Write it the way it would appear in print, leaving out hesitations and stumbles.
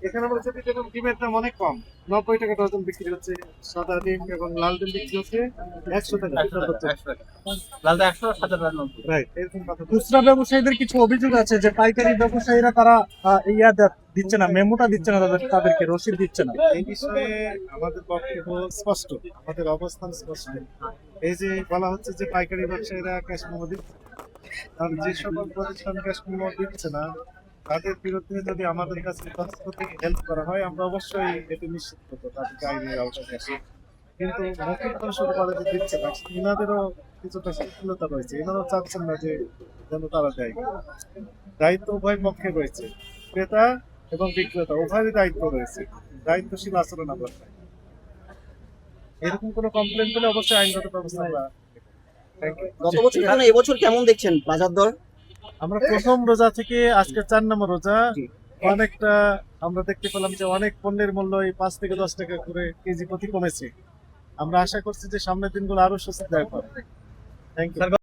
এখানে আমরা যদি দেখুন ডিমের দাম অনেক কম, 90 টাকা ডজন বিক্রি হচ্ছে। সাদা ডিম এবং লাল ডিম বিক্রি হচ্ছে 100 টাকা। 100 টাকা। লালটা 100, সাদাটা 90। রাইট, এরকম কথা। খুচরা ব্যবসায়ীদের কিছু অভিযোগ আছে যে পাইকারি ব্যবসায়ীরা তারা দিচ্ছে না, মেমোটা দিচ্ছে না, তাদেরকে রসিদ দিচ্ছে না। এই বিষয়ে আমাদের বক্তব্য স্পষ্ট, আমাদের অবস্থান স্পষ্ট। এই যে বলা হচ্ছে যে পাইকারি ব্যবসায়ীরা ক্যাশ মেমো দিচ্ছে, আর যে সকল প্রতিষ্ঠান ক্যাশ মেমো দিচ্ছে না তাদের বিরুদ্ধে যদি আমাদের কাছে তথ্য থেকে হেল্প করা হয়, আমরা অবশ্যই এটি নিশ্চিত করবো তাদেরকে আইনের আওতায় আসে। কিন্তু মৌখিক কোনো শুরু করে যে দিচ্ছে না, এনাদেরও কিছুটা শিথিলতা রয়েছে। এনারাও চাচ্ছেন না যে যেন তারা দেয়। দায়িত্ব উভয় পক্ষে রয়েছে, ক্রেতা এবং বিক্রেতা উভয়েরই দায়িত্ব রয়েছে। দায়িত্বশীল আচরণ আমরা চাই। এরকম কোনো কমপ্লেন পেলে অবশ্যই আইনগত ব্যবস্থা আমরা নেব। Thank you. গত বছর কেন এবছর কেমন দেখছেন বাজার দর? আমরা প্রথম রোজা থেকে আজকে 4 নম্বর রোজা, অনেকটা আমরা দেখতে পেলাম যে অনেক পণ্যের মূল্য এই 5 থেকে 10 টাকা করে কেজি প্রতি কমেছে। আমরা আশা করছি যে সামনের দিনগুলো আরো স্বস্তিদায়ক হবে। Thank you.